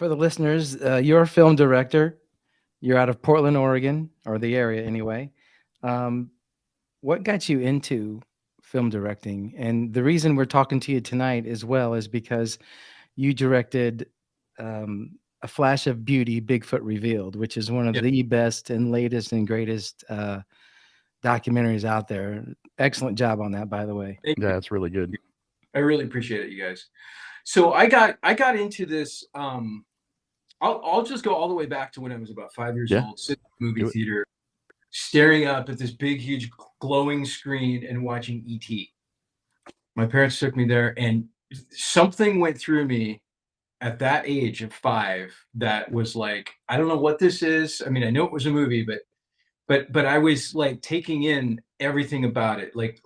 For the listeners, you're a film director. You're out of Portland, Oregon, or the area anyway. Um, what got you into film directing? And the reason we're talking to you tonight as well is because you directed A Flash of Beauty, Bigfoot Revealed, which is one of Yeah, the best and latest and greatest documentaries out there. Excellent job on that, by the way. thank you. Yeah, it's really good. I really appreciate it, you guys. So I got into this. I'll just go all the way back to when I was about 5 years Yeah, old, sitting in the movie do it. theater, staring up at this big, huge, glowing screen and watching ET. My parents took me there, and something went through me at that age of 5 that was like, I don't know what this is. I mean, I know it was a movie, but I was like taking in everything about it, like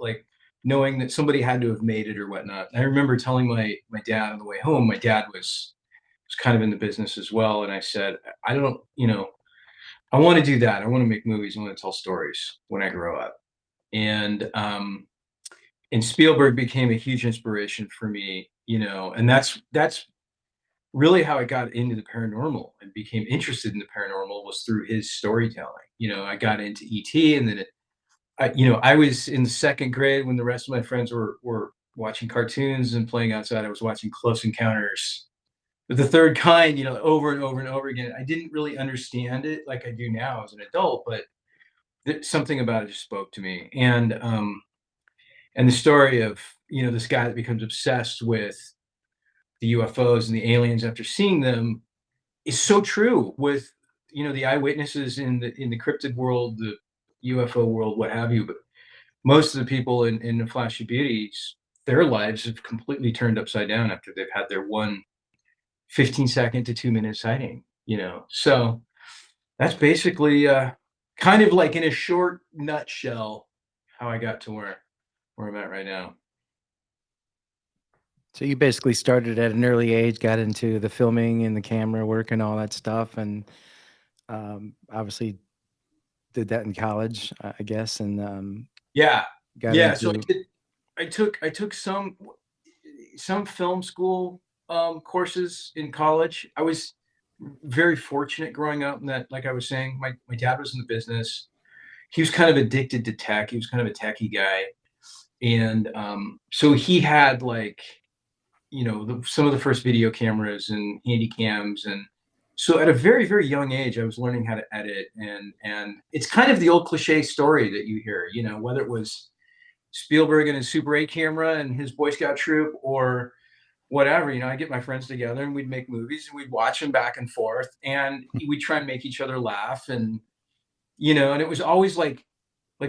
knowing that somebody had to have made it or whatnot. And I remember telling my dad on the way home. My dad was kind of in the business as well, and I said, I don't, I want to do that. I want to make movies. I want to tell stories when I grow up. And Spielberg became a huge inspiration for me, and that's really how I got into the paranormal and became interested in the paranormal was through his storytelling. I got into ET, and then I was in the second grade when the rest of my friends were watching cartoons and playing outside. I was watching Close Encounters with the Third Kind, over and over and over again. I didn't really understand it like I do now as an adult, but something about it just spoke to me. And the story of this guy that becomes obsessed with the UFOs and the aliens after seeing them is so true with the eyewitnesses in the cryptid world, the UFO world, what have you. But most of the people in the Flash of Beauties, their lives have completely turned upside down after they've had their one 15-second to 2-minute sighting. So that's basically kind of like in a short nutshell how I got to where I'm at right now. So you basically started at an early age, got into the filming and the camera work and all that stuff, and obviously did that in college, I guess, and Yeah, got yeah. So into. I took some film school courses in college. I was very fortunate growing up in that, like I was saying, my dad was in the business. He was kind of addicted to tech. He was kind of a techie guy, and so he had like some of the first video cameras and handy cams. And so at a very, very young age, I was learning how to edit. And it's kind of the old cliche story that you hear, whether it was Spielberg and his Super 8 camera and his Boy Scout troop or whatever. I get my friends together and we'd make movies and we'd watch them back and forth, and we'd try and make each other laugh. And it was always like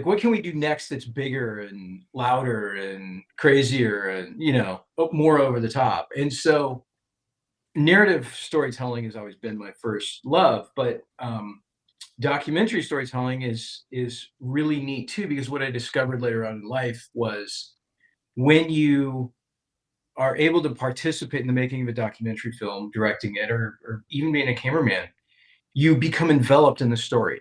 what can we do next that's bigger and louder and crazier and more over the top. And so narrative storytelling has always been my first love, but documentary storytelling is really neat too, because what I discovered later on in life was when you are able to participate in the making of a documentary film, directing it, or even being a cameraman, you become enveloped in the story.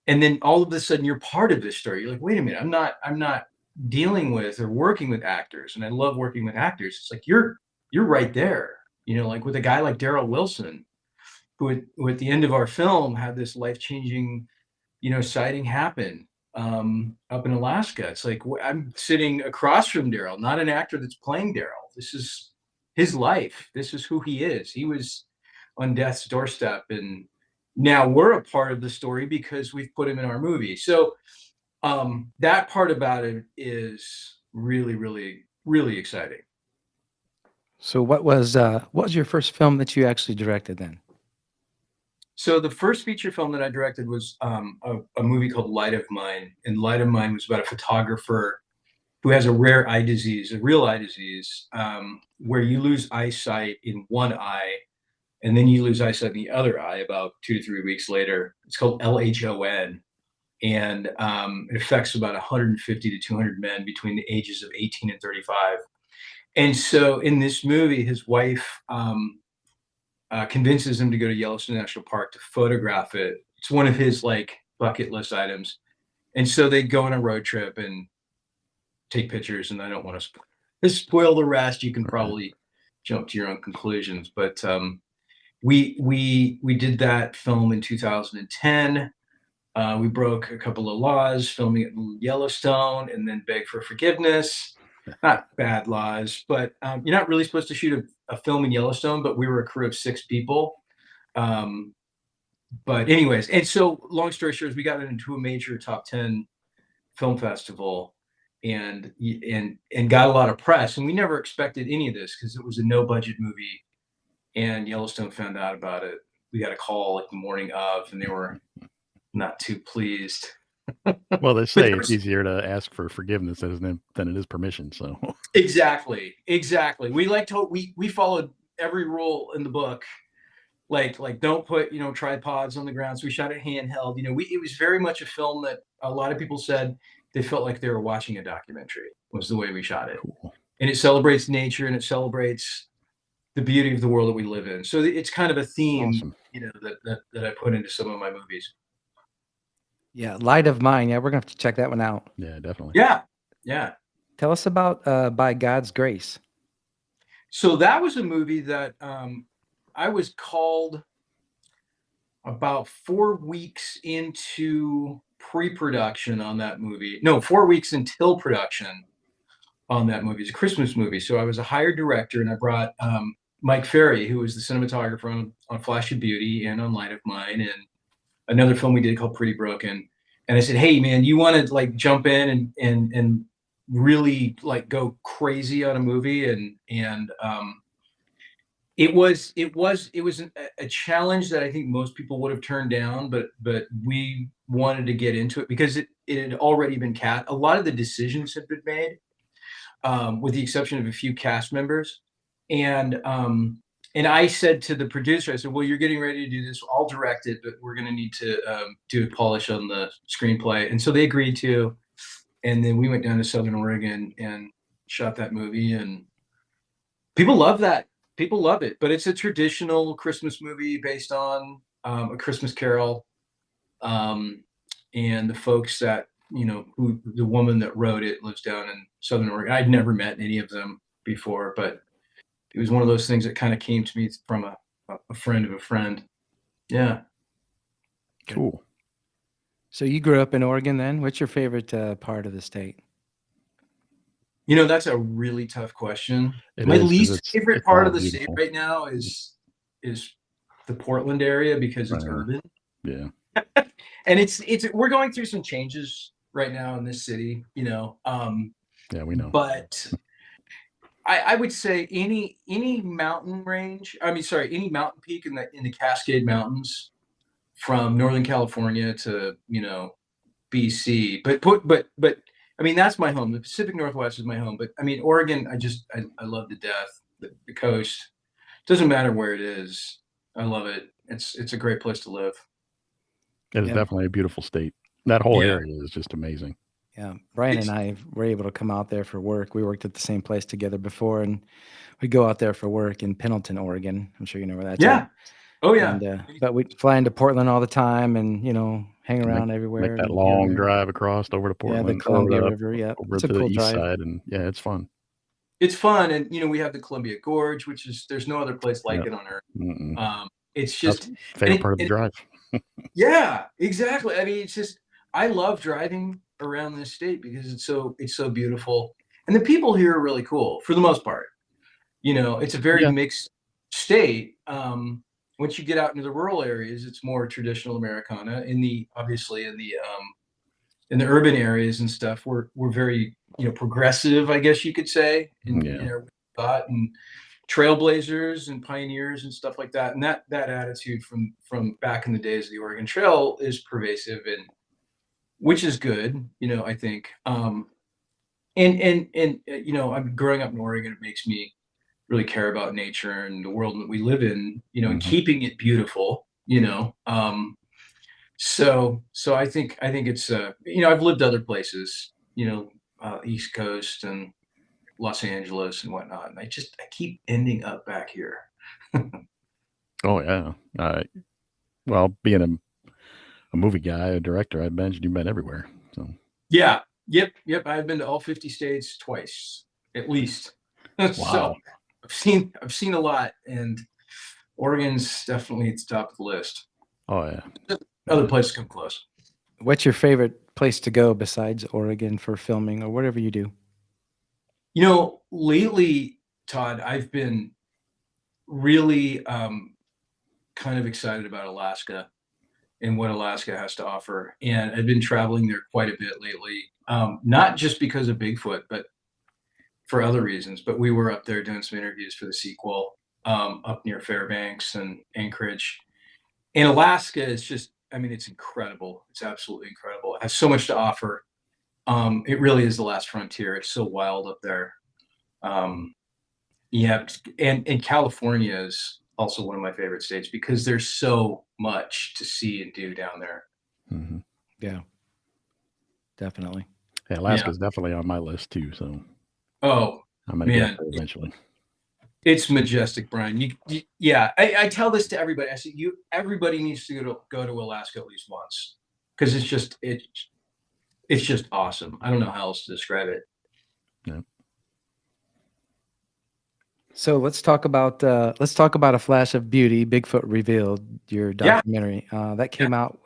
And then all of a sudden you're part of this story. You're like, wait a minute, I'm not dealing with or working with actors. And I love working with actors. It's like you're right there. Like with a guy like Daryl Wilson, who at the end of our film had this life-changing, sighting happen up in Alaska. It's like I'm sitting across from Daryl, not an actor that's playing Daryl. This is his life. This is who he is. He was on death's doorstep, and now we're a part of the story because we've put him in our movie. So that part about it is really, really, really exciting. So what was your first film that you actually directed then? So the first feature film that I directed was a movie called Light of Mine, and Light of Mine was about a photographer who has a rare eye disease, a real eye disease, where you lose eyesight in one eye, and then you lose eyesight in the other eye about 2 to 3 weeks later. It's called LHON, and it affects about 150 to 200 men between the ages of 18 and 35. And so in this movie, his wife convinces him to go to Yellowstone National Park to photograph it. It's one of his like bucket list items. And so they go on a road trip and take pictures. And I don't want to spoil the rest. You can probably jump to your own conclusions. But we did that film in 2010. We broke a couple of laws filming it in Yellowstone, and then begged for forgiveness. Not bad laws, but you're not really supposed to shoot a film in Yellowstone. But we were a crew of 6 people. Um, but anyways, and so long story short, is we got into a major top 10 film festival, and got a lot of press. And we never expected any of this because it was a no budget movie. And Yellowstone found out about it. We got a call like the morning of, and they were not too pleased. Well, they But say there it's was, easier to ask for forgiveness than it is permission. So exactly. We like to we followed every rule in the book. Like don't put tripods on the ground. So we shot it handheld. It was very much a film that a lot of people said they felt like they were watching a documentary. Was the way we shot it, cool. and it celebrates nature and it celebrates the beauty of the world that we live in. So it's kind of a theme, Awesome. that I put into some of my movies. Yeah, Light of Mine. Yeah, we're gonna have to check that one out. Yeah, definitely. Yeah. Tell us about By God's Grace. So that was a movie that I was called about 4 weeks into pre-production on that movie. No, 4 weeks until production on that movie. It's a Christmas movie. So I was a hired director, and I brought Mike Ferry, who was the cinematographer on Flash of Beauty and on Light of Mine, and another film we did called Pretty Broken. And I said, hey man, you want to like jump in and really like go crazy on a movie. And it was a challenge that I think most people would have turned down, but we wanted to get into it because it had already been cast. A lot of the decisions had been made, with the exception of a few cast members. And I said to the producer, I said, well, you're getting ready to do this. I'll direct it, but we're going to need to do a polish on the screenplay. And so they agreed to. And then we went down to Southern Oregon and shot that movie. And people love that. People love it. But it's a traditional Christmas movie based on A Christmas Carol. And the folks that, who the woman that wrote it lives down in Southern Oregon. I'd never met any of them before, but it was one of those things that kind of came to me from a friend of a friend. Yeah. Cool. So you grew up in Oregon then? What's your favorite part of the state? That's a really tough question. It My is, 'cause least favorite it's part all of the state beautiful. right now is the Portland area because it's urban. Yeah. And it's we're going through some changes right now in this city, Yeah, we know. but I would say any mountain range, any mountain peak in the Cascade Mountains from Northern California to, BC. But I mean, that's my home. The Pacific Northwest is my home. But I mean, Oregon, I love to death. The coast. Doesn't matter where it is. I love it. It's a great place to live. It is Yeah. definitely a beautiful state. That whole Yeah. area is just amazing. Yeah, Brian and I were able to come out there for work. We worked at the same place together before, and we go out there for work in Pendleton, Oregon. I'm sure you know where that's Yeah. at. Oh yeah. And but we fly into Portland all the time, and hang Make- around everywhere. Make that and here and long there. drive across over to Yeah, Portland. the Columbia or River. Yeah, over it's a to the cool east drive. side, and yeah, it's fun. It's fun, and we have the Columbia Gorge, which is there's no other place like Yep. it on earth. Mm-mm. It's That's just favorite part of the drive. yeah, exactly. I mean, it's just I love driving around this state because it's so beautiful, and the people here are really cool for the most part. It's a very Yeah. mixed state. Once you get out into the rural areas, it's more traditional Americana. Obviously in the urban areas and stuff, we're very progressive, I guess you could say, and Yeah. thought and trailblazers and pioneers and stuff like that. And that attitude from back in the days of the Oregon Trail is pervasive, and which is good, I think. I'm growing up in Oregon. It makes me really care about nature and the world that we live in, and Mhm. keeping it beautiful, So I think it's I've lived other places, East Coast and Los Angeles and whatnot, and I keep ending up back here. Oh yeah. Well, being a movie guy, a director, I imagine you've been everywhere. So Yeah. Yep. I've been to all 50 states twice, at least. So wow. I've seen a lot, and Oregon's definitely at the top of the list. Oh yeah. Other places come close. What's your favorite place to go besides Oregon for filming or whatever you do? You know, lately, Todd, I've been really kind of excited about Alaska and what Alaska has to offer. And I've been traveling there quite a bit lately, not just because of Bigfoot, but for other reasons. But we were up there doing some interviews for the sequel up near Fairbanks and Anchorage. And Alaska is just, I mean, it's incredible. It's absolutely incredible. It has so much to offer. It really is the last frontier. It's so wild up there. Um, yeah, and California is also one of my favorite states because there's so much to see and do down there. Mm-hmm. Yeah, definitely. Yeah, Alaska's definitely on my list too. So Oh I'm gonna man, get there eventually. it's majestic, Brian. Yeah, I tell this to everybody. I say everybody needs to go to Alaska at least once because it's just awesome. I don't know how else to describe it. Yeah. So let's talk about A Flash of Beauty, Bigfoot Revealed, your Yeah, documentary. That came out.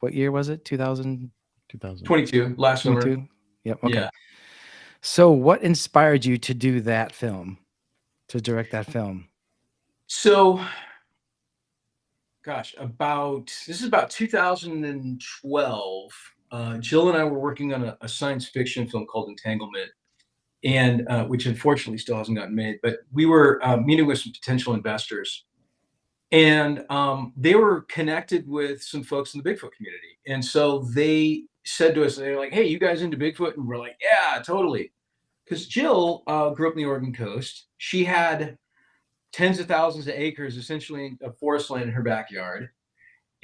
What year was it? 2022. 2000. last summer. Yep. Okay. Yeah. So what inspired you to do that film, to direct that film? So, gosh, this is about 2012. Jill and I were working on a science fiction film called Entanglement, and which unfortunately still hasn't gotten made. But we were meeting with some potential investors, and they were connected with some folks in the Bigfoot community, and so they said to us, they're like, "Hey, you guys into Bigfoot?" And we're like, "Yeah, totally." Because Jill grew up in the Oregon coast. She had tens of thousands of acres, essentially of forest land in her backyard.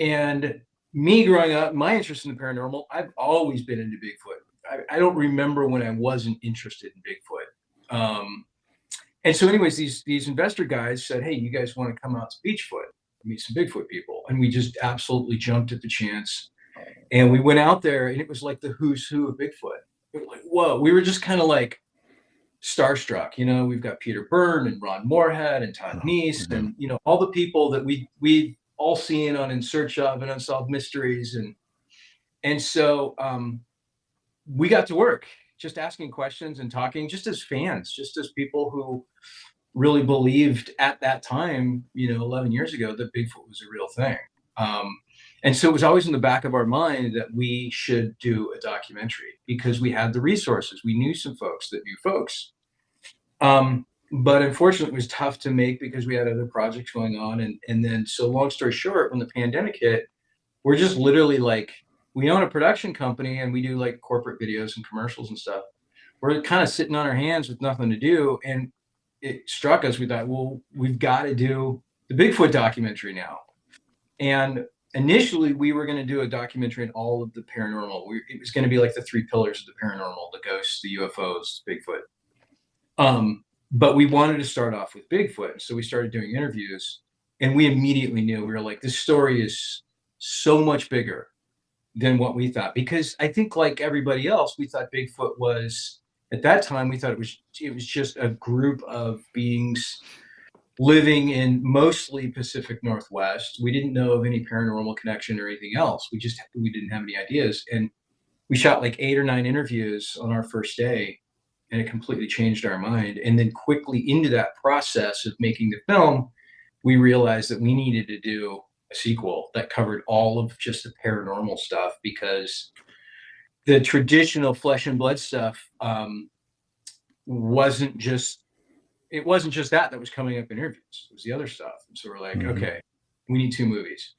And me growing up, my interest in the paranormal, I've always been into Bigfoot. I don't remember when I wasn't interested in Bigfoot. And so, anyways, these investor guys said, "Hey, you guys want to come out to Beachfoot, meet some Bigfoot people?" And we just absolutely jumped at the chance. And we went out there, and it was like the who's who of Bigfoot. We were like, whoa, we were just kind of like starstruck. You know, we've got Peter Byrne and Ron Moorhead and Todd Oh, Neese, yeah. and all the people that we all seen on In Search of and Unsolved Mysteries, and so we got to work just asking questions and talking, just as fans, just as people who really believed at that time, 11 years ago, that Bigfoot was a real thing. And so it was always in the back of our mind that we should do a documentary because we had the resources. We knew some folks that knew folks. But unfortunately, it was tough to make because we had other projects going on. And then, so long story short, when the pandemic hit, we're just literally like, we own a production company and we do like corporate videos and commercials and stuff. We're kind of sitting on our hands with nothing to do. And it struck us. We thought, well, we've got to do the Bigfoot documentary now. And initially, we were going to do a documentary on all of the paranormal. It was going to be like the three pillars of the paranormal: the ghosts, the UFOs, Bigfoot. But we wanted to start off with Bigfoot. So we started doing interviews, and we immediately knew, we were like, this story is so much bigger than what we thought. Because I think, like everybody else, we thought Bigfoot was, at that time, we thought it was just a group of beings living in mostly Pacific Northwest. We didn't know of any paranormal connection or anything else. We didn't have any ideas. And we shot like 8 or 9 interviews on our first day, and it completely changed our mind. And then quickly into that process of making the film, we realized that we needed to do a sequel that covered all of just the paranormal stuff, because the traditional flesh and blood stuff wasn't just that was coming up in interviews. It was the other stuff. And so we're like, okay, we need 2 movies.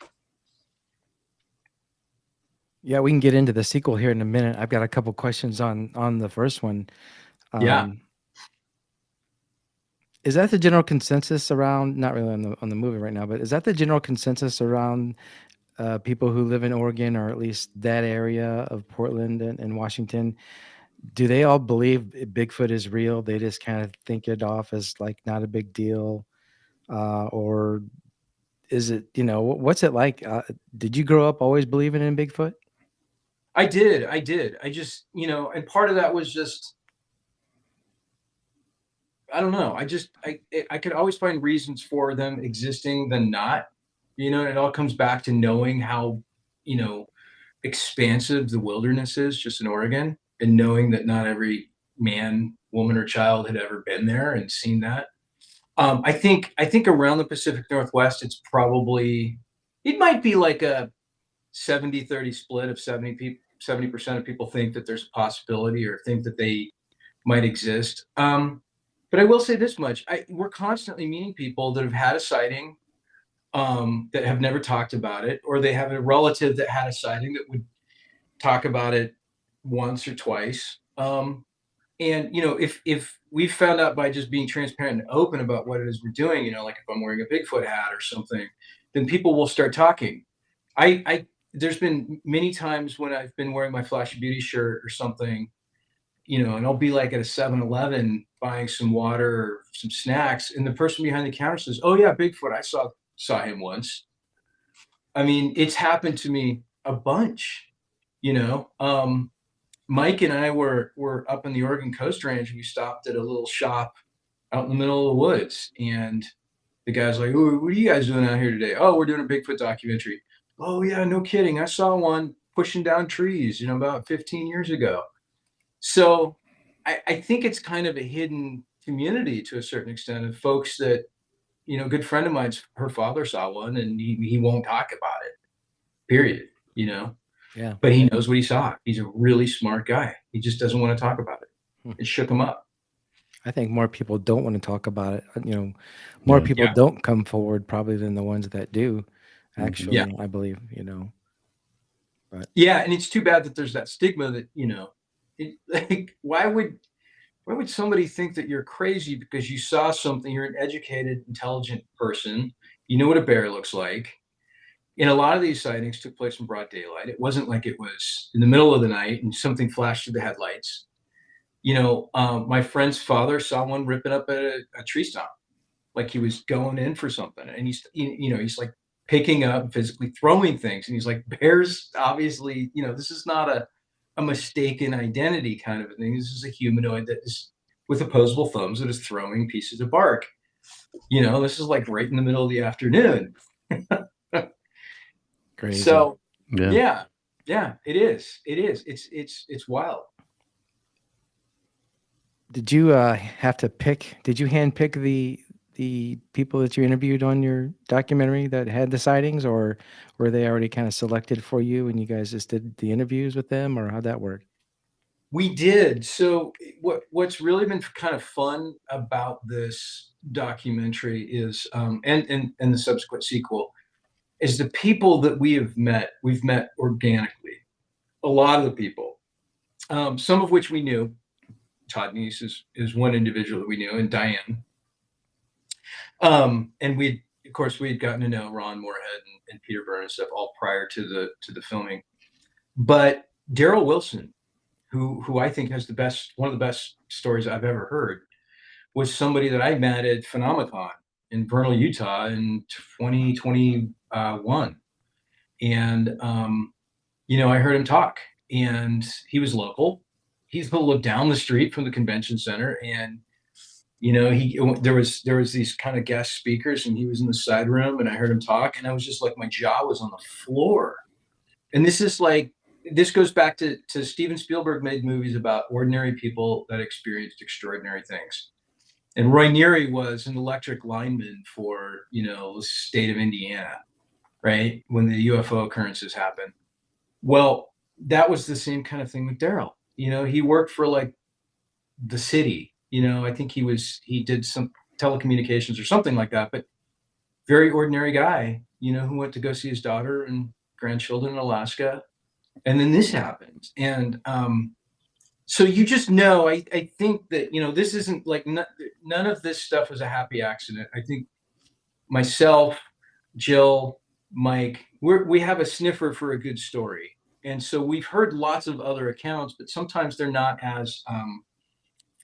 Yeah, we can get into the sequel here in a minute. I've got a couple questions on the first one. Yeah. Is that the general consensus around, not really on the movie right now, but is that the general consensus around people who live in Oregon, or at least that area of Portland and Washington? Do they all believe Bigfoot is real? They just kind of think it off as like not a big deal, or is it? What's it like? Did you grow up always believing in Bigfoot? I did. I just, and part of that was just, I don't know. I could always find reasons for them existing than not. And it all comes back to knowing how, you know, expansive the wilderness is just in Oregon, and knowing that not every man, woman, or child had ever been there and seen that. I think around the Pacific Northwest, it might be like a 70-30 split of 70% of people think that there's a possibility or think that they might exist. But I will say this much: we're constantly meeting people that have had a sighting, that have never talked about it, or they have a relative that had a sighting that would talk about it once or twice. And if we found out by just being transparent and open about what it is we're doing, like if I'm wearing a Bigfoot hat or something, then people will start talking. I There's been many times when I've been wearing my Flash Beauty shirt or something, and I'll be like at a 7-Eleven buying some water or some snacks, and the person behind the counter says, "Oh yeah, Bigfoot. I saw him once." I mean, it's happened to me a bunch. You know, Mike and I were up in the Oregon Coast Range, and we stopped at a little shop out in the middle of the woods, and the guy's like, "Ooh, what are you guys doing out here today?" "Oh, we're doing a Bigfoot documentary." "Oh yeah, no kidding. I saw one pushing down trees, about 15 years ago." So I think it's kind of a hidden community to a certain extent of folks that, a good friend of mine's, her father saw one, and he won't talk about it, period, Yeah. but he knows what he saw. He's a really smart guy. He just doesn't want to talk about it. Hmm. It shook him up. I think more people don't want to talk about it. More Yeah. people Yeah. don't come forward probably than the ones that do, actually, Yeah. I believe, but Yeah. And it's too bad that there's that stigma that, like, why would somebody think that you're crazy because you saw something? You're an educated, intelligent person. You know what a bear looks like. And a lot of these sightings took place in broad daylight. It wasn't like it was in the middle of the night and something flashed through the headlights. My friend's father saw one ripping up a tree stump, like he was going in for something, and he's like picking up, physically throwing things, and he's like, bears, obviously, this is not a mistaken identity kind of a thing. This is a humanoid that is with opposable thumbs that is throwing pieces of bark. This is like right in the middle of the afternoon. crazy. So Yeah. yeah, it is. It's wild. Did you did you hand pick the people that you interviewed on your documentary that had the sightings, or were they already kind of selected for you and you guys just did the interviews with them, or how'd that work? We did. So what's really been kind of fun about this documentary is, and the subsequent sequel, is the people that we've met organically. A lot of the people, some of which we knew. Todd Neese is one individual that we knew, and Diane. And of course, we had gotten to know Ron Moorhead and Peter Byrne and stuff all prior to the filming. But Daryl Wilson, who I think has one of the best stories I've ever heard, was somebody that I met at Phenomicon in Vernal, Utah in 2021. And, I heard him talk, and he was local. He's lived down the street from the convention center. And, there was these kind of guest speakers, and he was in the side room, and I heard him talk, and I was just like, my jaw was on the floor. And this goes back to Steven Spielberg made movies about ordinary people that experienced extraordinary things. And Roy Neary was an electric lineman for, the state of Indiana, right? When the UFO occurrences happened. Well, that was the same kind of thing with Daryl. He worked for like the city. I think he did some telecommunications or something like that, but very ordinary guy, who went to go see his daughter and grandchildren in Alaska. And then this happened. And so you just know, I think that, this isn't like, none of this stuff was a happy accident. I think myself, Jill, Mike, we have a sniffer for a good story. And so we've heard lots of other accounts, but sometimes they're not as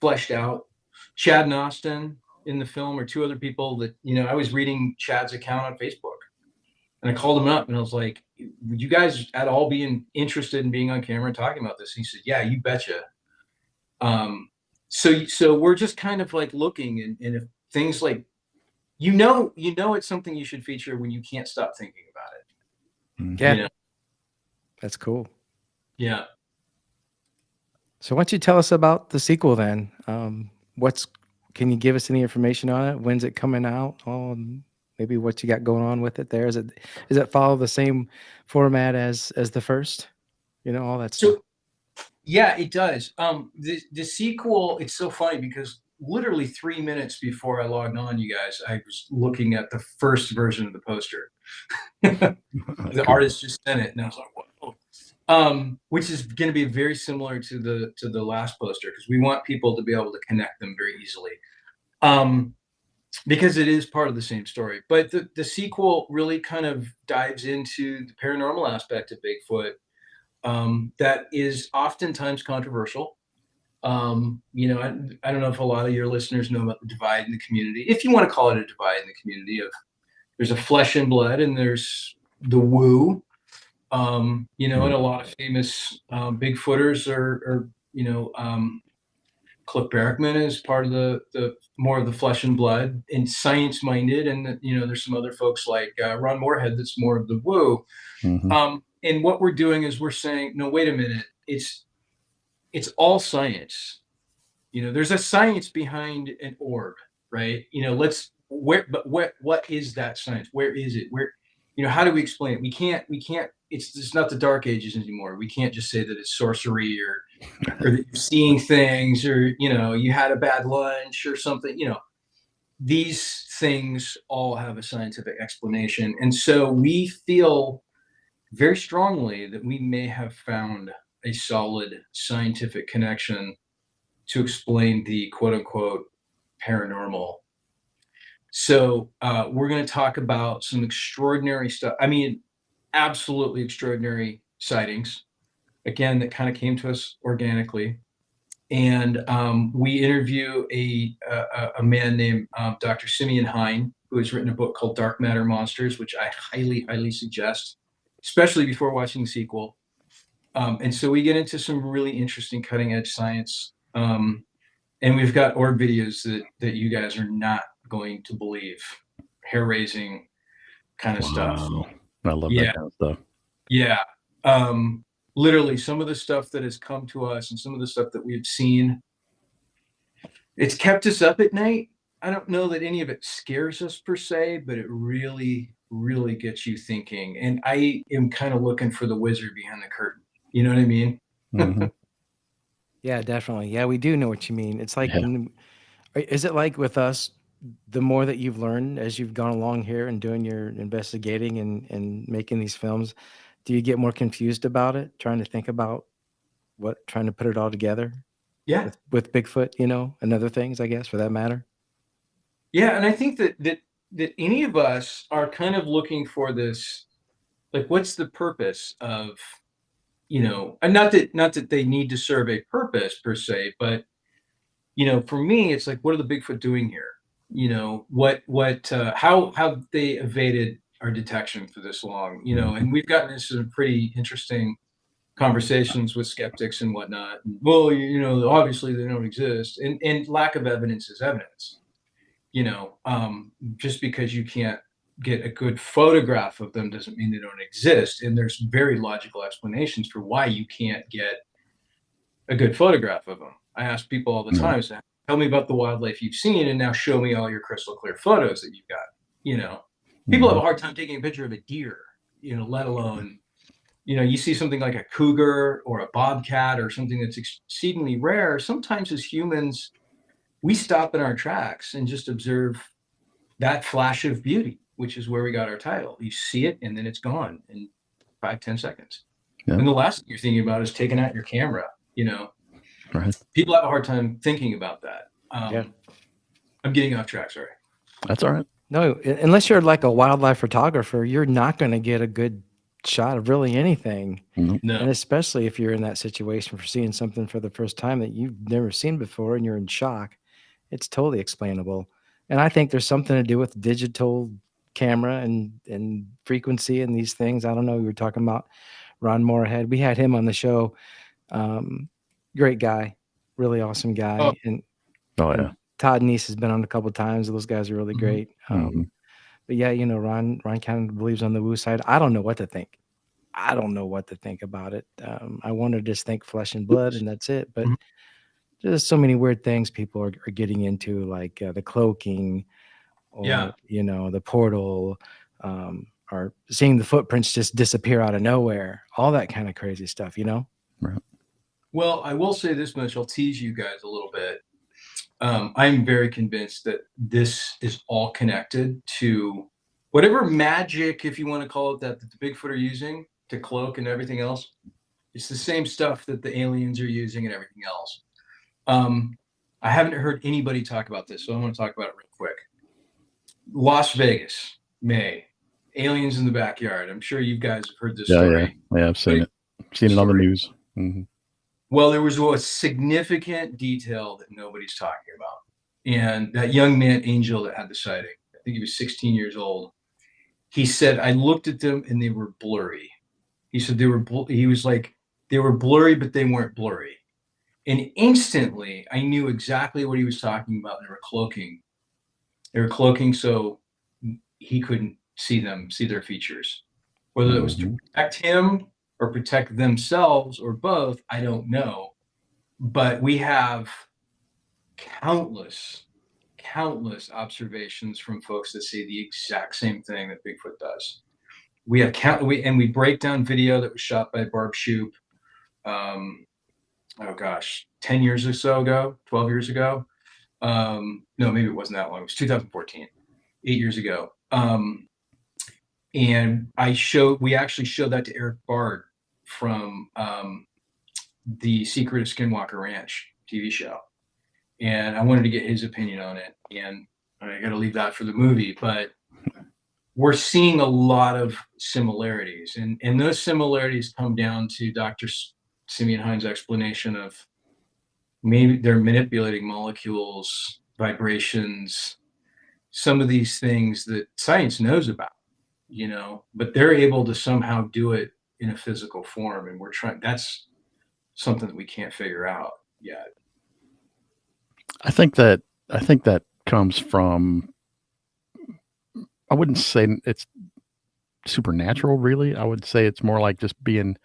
fleshed out. Chad and Austin in the film are two other people that, I was reading Chad's account on Facebook, and I called him up and I was like, would you guys at all be interested in being on camera and talking about this? And he said, yeah, you betcha. So we're just kind of like looking, and if things like, it's something you should feature when you can't stop thinking about it. Mhm. Yeah, You know? that's cool. Yeah. So why don't you tell us about the sequel then? What's Can you give us any information on it? When's it coming out? Maybe what you got going on with it there? Is it follow the same format as the first? You know, all that stuff. So yeah, it does. The sequel, it's so funny because literally 3 minutes before I logged on, you guys, I was looking at the first version of the poster. The Cool. artist just sent it, and I was like, "Whoa!" Which is going to be very similar to the last poster, because we want people to be able to connect them very easily, um, because it is part of the same story. But the sequel really kind of dives into the paranormal aspect of Bigfoot, that is oftentimes controversial. I don't know if a lot of your listeners know about the divide in the community, if you want to call it a divide in the community of, there's a flesh and blood and there's the woo. And a lot of famous Bigfooters are Cliff Barrickman is part of the more of the flesh and blood and science minded, and there's some other folks like Ron Moorhead that's more of the woo. Mhm. And what we're doing is we're saying, no, wait a minute, it's all science. There's a science behind an orb, right? What is that science? Where is it? How do we explain it? We can't, it's just not the dark ages anymore. We can't just say that it's sorcery, or that you're seeing things, or, you had a bad lunch or something. These things all have a scientific explanation. And so we feel very strongly that we may have found a solid scientific connection to explain the quote unquote paranormal. So we're going to talk about some extraordinary stuff. I mean, absolutely extraordinary sightings, again, that kind of came to us organically. And we interview a man named Dr. Simeon Hine, who has written a book called Dark Matter Monsters, which I highly, highly suggest, especially before watching the sequel. And so we get into some really interesting cutting edge science. And we've got orb videos that you guys are not going to believe. Hair raising kind of stuff. Wow. I love Yeah. that kind of stuff. Yeah. Literally some of the stuff that has come to us and some of the stuff that we've seen, it's kept us up at night. I don't know that any of it scares us per se, but it really, really gets you thinking. And I am kind of looking for the wizard behind the curtain. You know what I mean? Mhm. Yeah, definitely. Yeah, we do know what you mean. It's like, Yeah. is it like with us, the more that you've learned as you've gone along here and doing your investigating and making these films, do you get more confused about it, trying to think about trying to put it all together Yeah. with Bigfoot, and other things, I guess, for that matter? Yeah. And I think that any of us are kind of looking for this, like, what's the purpose of, and not that they need to serve a purpose per se, but for me, it's like, what are the Bigfoot doing here? How have they evaded our detection for this long? And we've gotten into some pretty interesting conversations with skeptics and whatnot. Well, obviously they don't exist, and lack of evidence is evidence. Just because you can't get a good photograph of them doesn't mean they don't exist. And there's very logical explanations for why you can't get a good photograph of them. I ask people all the Yeah. time, say, tell me about the wildlife you've seen, and now show me all your crystal clear photos that you've got. People have a Mhm. hard time taking a picture of a deer, let alone, you see something like a cougar or a bobcat or something that's exceedingly rare. Sometimes as humans, we stop in our tracks and just observe that flash of beauty, which is where we got our title. You see it and then it's gone in 5-10 seconds. Yeah. And the last thing you're thinking about is taking out your camera. Right. People have a hard time thinking about that. Yeah. I'm getting off track. Sorry. That's all right. No, unless you're like a wildlife photographer, you're not going to get a good shot of really anything. Nope. No. And especially if you're in that situation for seeing something for the first time that you've never seen before and you're in shock, it's totally explainable. And I think there's something to do with digital camera and frequency and these things. I don't know. We were talking about Ron Moorhead. We had him on the show. Great guy, really awesome Oh, guy, Oh and yeah. Todd Neese has been on a couple times. Those guys are really mhm. great. Hmm. But yeah, Ron kind of believes on the woo side. I don't know what to think. I don't know what to think about it. I want to just think flesh and blood, and that's it. But Mhm. there's so many weird things people are getting into, like the cloaking, Yeah. or the portal, or seeing the footprints just disappear out of nowhere. All that kind of crazy stuff. Right. Well, I will say this much. I'll tease you guys a little bit. I'm very convinced that this is all connected to whatever magic, if you want to call it that the Bigfoot are using to cloak and everything else. It's the same stuff that the aliens are using and everything else. Um, I haven't heard anybody talk about this, so I want to talk about it real quick. Las Vegas, May, aliens in the backyard. I'm sure you guys have heard this Yeah, yeah, story. yeah. I've seen But it. Seen it on the story. news. Hmm. Well, there was a significant detail that nobody's talking about. And that young man, Angel, that had the sighting, I think he was 16 years old. He said, I looked at them and they were blurry. He said he was like, they were blurry, but they weren't blurry. And instantly I knew exactly what he was talking about. They were cloaking. They were cloaking so he couldn't see their features. Whether it was to Hmm. protect him or protect themselves or both, I don't know. But we have countless, countless observations from folks that say the exact same thing that Bigfoot does. We have we break down video that was shot by Barb Shoop. Um, oh gosh, 10 years or so ago, 12 years ago. No, maybe it wasn't that long. It was 2014, 8 years ago. And we actually showed that to Eric Bard from the Secret of Skinwalker Ranch TV show. And I wanted to get his opinion on it. And I got to leave that for the movie, but we're seeing a lot of similarities. And those similarities come down to Dr. Simeon Hines' explanation of maybe they're manipulating molecules, vibrations, some of these things that science knows about, but they're able to somehow do it in a physical form. And that's something that we can't figure out yet. I think that comes from. I wouldn't say it's supernatural, really. I would say it's more like just being.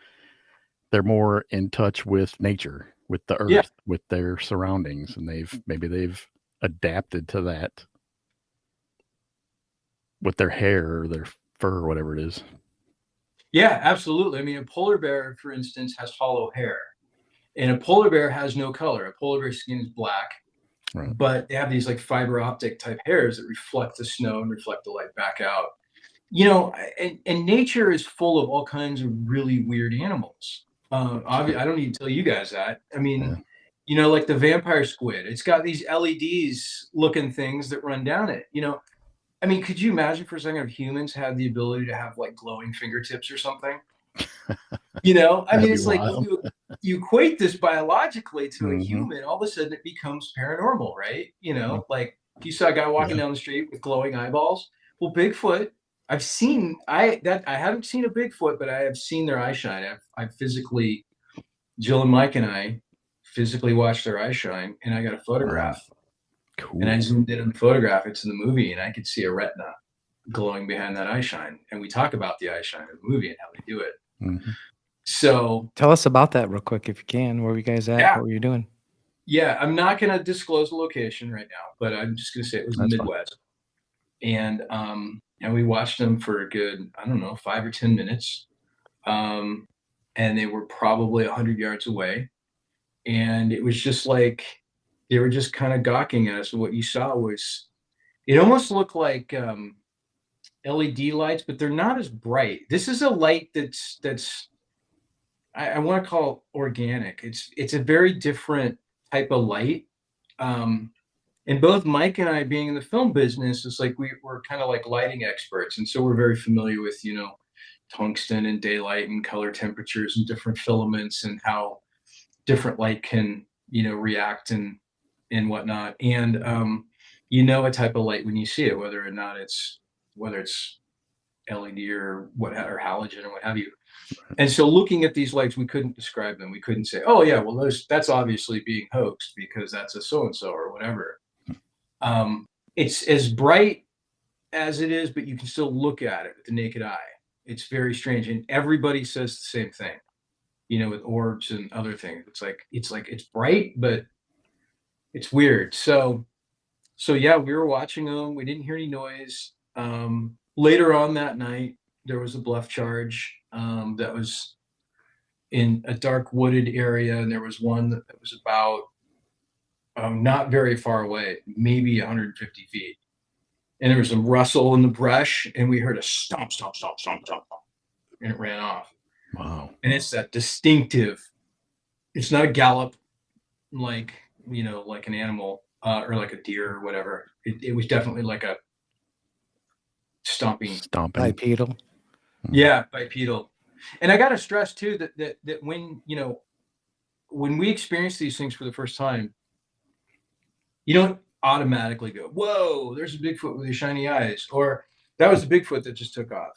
They're more in touch with nature, with the Yeah. earth, with their surroundings, and they've adapted to that with their hair or their fur or whatever it is. Yeah, absolutely. I mean, a polar bear, for instance, has hollow hair, and a polar bear has no color. A polar bear's skin is black, Right. but they have these like fiber optic type hairs that reflect the snow and reflect the light back out. And nature is full of all kinds of really weird animals. I don't need to tell you guys that. I Yeah. mean, like the vampire squid, it's got these LEDs looking things that run down it. I mean, could you imagine for a second if humans had the ability to have like glowing fingertips or something? I mean, That'd be it's like wild. you equate this biologically to a Hmm. human, all of a sudden it becomes paranormal, right? Like if you saw a guy walking Yeah. down the street with glowing eyeballs. Well, Bigfoot, I haven't seen a Bigfoot, but I have seen their eye shine. I've physically, Jill and Mike and I physically watched their eye shine, and I got a Wow. photograph, and I Cool. zoomed in on the photograph. It's in the movie, and I could see a retina glowing behind that eye shine. And we talk about the eye shine in the movie and how they do it. Hmm. So Tell us about that real quick if you can. Where were you guys at? yeah, What were you doing? yeah. I'm not going to disclose the location right now, but I'm just going to say it was in the That's fine. Midwest, and we watched them for a good, I don't know, 5 or 10 minutes, um, and they were probably 100 yards away, and it was just like they were just kind of gawking at us. And what you saw was it almost looked like LED lights, but they're not as bright. This is a light that's I want to call it organic. It's a very different type of light. Um, and both Mike and I, being in the film business, it's like we're kind of like lighting experts, and so we're very familiar with tungsten and daylight and color temperatures and different filaments and how different light can react and whatnot. And a type of light when you see it, whether it's LED or or halogen or what have you. And so looking at these lights, we couldn't describe them. We couldn't say, oh yeah, well that's obviously being hoaxed because that's a so-and-so or whatever. It's as bright as it is, but you can still look at it with the naked eye. It's very strange. And everybody says the same thing, with orbs and other things. It's bright, but it's weird. So yeah, we were watching them. We didn't hear any noise. Later on that night, there was a bluff charge that was in a dark wooded area, and there was one that was about not very far away, maybe 150 feet. And there was a rustle in the brush, and we heard a stomp, stomp, stomp, stomp, stomp, and it ran off. Wow. And it's that distinctive. It's not a gallop like like an animal or like a deer or whatever. It was definitely like a stomping. Bipedal. Yeah, bipedal. And I got to stress too that when when we experience these things for the first time, you don't automatically go, "Whoa, there's a Bigfoot with these shiny eyes," or "That was a Bigfoot that just took off."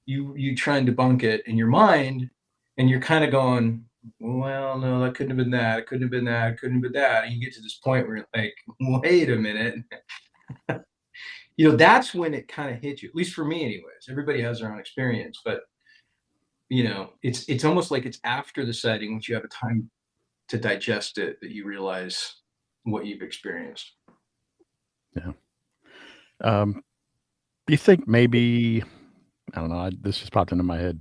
You try and debunk it in your mind, and you're kind of going, well, no, that couldn't have been that. It couldn't have been that. It couldn't have been that. And you get to this point where you're like, wait a minute. That's when it kind of hits you, at least for me anyways. Everybody has their own experience, but it's almost like it's after the sighting, once you have a time to digest it, that you realize what you've experienced. Yeah. Do you think maybe, I don't know, this just popped into my head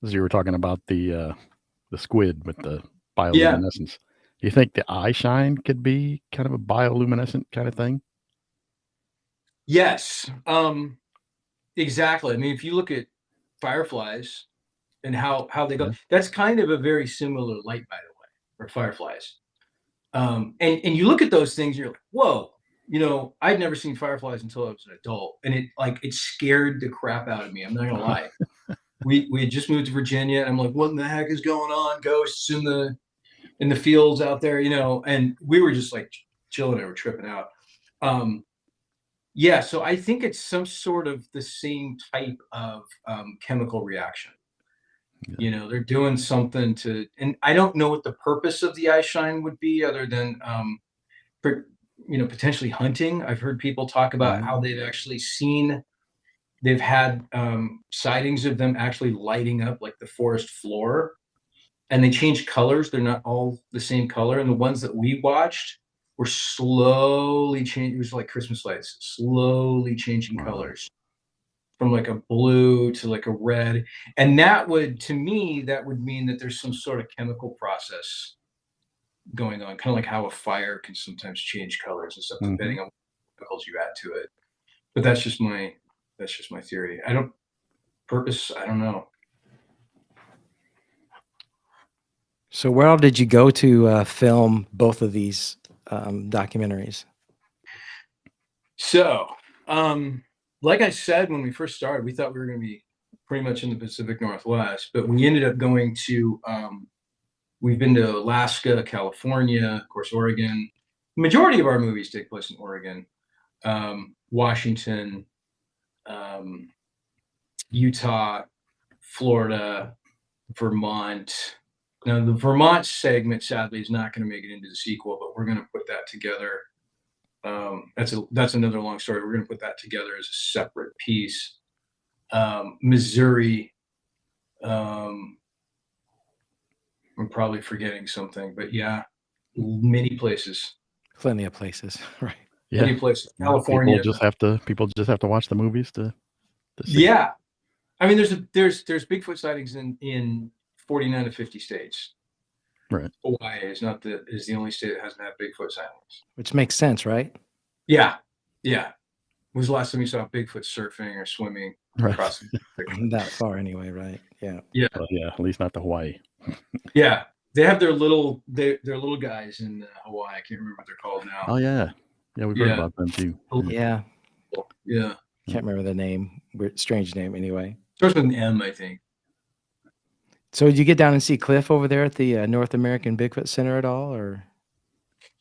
as you were talking about the squid with the bioluminescence. Do you think the eye shine could be kind of a bioluminescent kind of thing? Yes, exactly. I mean, if you look at fireflies and how they go, Yeah. that's kind of a very similar light, by the way, for fireflies. And you look at those things, you're like, whoa, I'd never seen fireflies until I was an adult, and it scared the crap out of me. I'm not gonna lie. We had just moved to Virginia, and I'm like, what in the heck is going on? Ghosts in the fields out there, and we were just like chilling and we're tripping out. Yeah, so I think it's some sort of the same type of chemical reaction. Yeah. They're doing something to, and I don't know what the purpose of the eye shine would be, other than potentially hunting. I've heard people talk about how they've actually they've had sightings of them actually lighting up like the forest floor, and they change colors. They're not all the same color, and the ones that we watched were slowly changing. It was like Christmas lights, slowly changing colors from like a blue to like a red. And to me, that would mean that there's some sort of chemical process going on, kind of like how a fire can sometimes change colors and stuff, depending on what chemicals you add to it. But that's just my theory. I don't know. So where all did you go to film both of these documentaries? So, like I said, when we first started, we thought we were going to be pretty much in the Pacific Northwest, but we ended up going to, we've been to Alaska, California, of course, Oregon. The majority of our movies take place in Oregon, Washington, Utah, Florida, Vermont. Now, the Vermont segment, sadly, is not going to make it into the sequel, but we're going to put that together. That's another long story. We're going to put that together as a separate piece. Missouri. I'm probably forgetting something, but yeah, many places. Plenty of places, right? Yeah. Many places. California. People just have to watch the movies to see. Yeah. I mean, there's Bigfoot sightings in 49 to 50 states. Right. Hawaii is the only state that hasn't had Bigfoot sightings. Which makes sense, right? Yeah. Yeah. When was the last time you saw Bigfoot surfing or swimming across the Pacific? That far anyway, right? Yeah. Yeah. Well, yeah, at least not to Hawaii. Yeah. They have their little guys in Hawaii. I can't remember what they're called now. Oh yeah. Yeah, we've heard about them too. Yeah. Yeah. Can't remember the name. Weird, strange name anyway. Starts with an M, I think. So did you get down and see Cliff over there at the North American Bigfoot Center at all, or?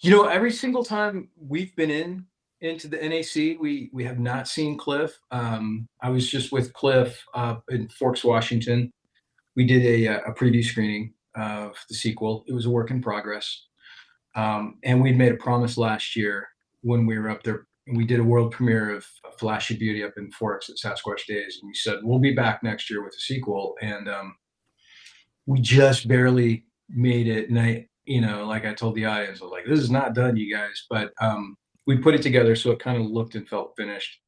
Every single time we've been in, into the NAC. We have not seen Cliff. I was just with Cliff in Forks, Washington. We did a preview screening of the sequel. It was a work in progress. And we'd made a promise last year when we were up there. We did a world premiere of Flash of Beauty up in Forks at Sasquatch Days. And we said, we'll be back next year with a sequel. And we just barely made it. And like I told the audience, I was like, this is not done, you guys. But we put it together so it kind of looked and felt finished.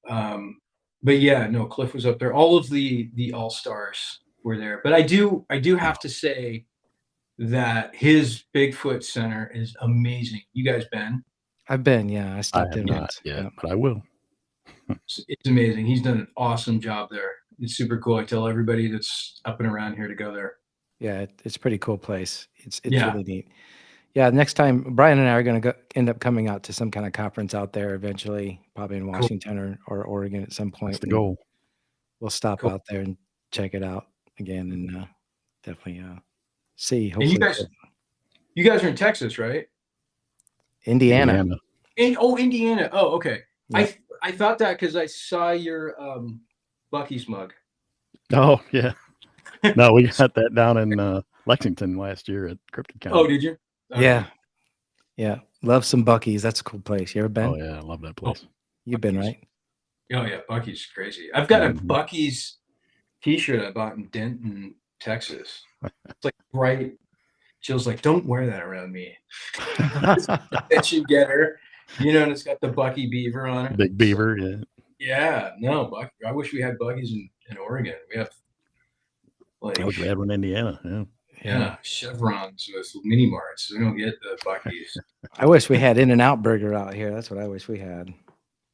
But yeah, no, Cliff was up there. All of the all-stars were there. But I do have to say that his Bigfoot Center is amazing. You guys been? I've been, yeah. I I stopped have in not once. yet, Yeah. but I will. It's amazing. He's done an awesome job there. It's super cool. I tell everybody that's up and around here to go there. Yeah, it's a pretty cool place. It's Yeah. really neat. Yeah, next time Brian and I are going to end up coming out to some kind of conference out there eventually, probably in Cool. Washington or Oregon at some point. That's the and goal. We'll stop Cool. out there and check it out again and definitely see. And you Hopefully, guys are in Texas, right? Indiana. Indiana. Oh, okay. Yeah. I thought that because I saw your Bucky's mug. Oh yeah. No, we got that down in Lexington last year at CryptidCon. Oh, did you? Okay. Yeah. Yeah. Love some Buc-ee's. That's a cool place. You ever been? Oh yeah, I love that place. You've been, Buc-ee's. right? Oh yeah, Bucky's crazy. I've got a Mhm. Bucky's T-shirt I bought in Denton, Texas. It's like bright. Jill's like, don't wear that around me. Attention getter, and it's got the Bucky beaver on it. Big beaver, yeah. Yeah, no, Bucky. I wish we had Bucky's in Oregon. We have I wish we had one in Indiana. Yeah. yeah, chevrons with mini marts. We don't get the Bucky's. I wish we had In-N-Out Burger out here. That's what I wish we had.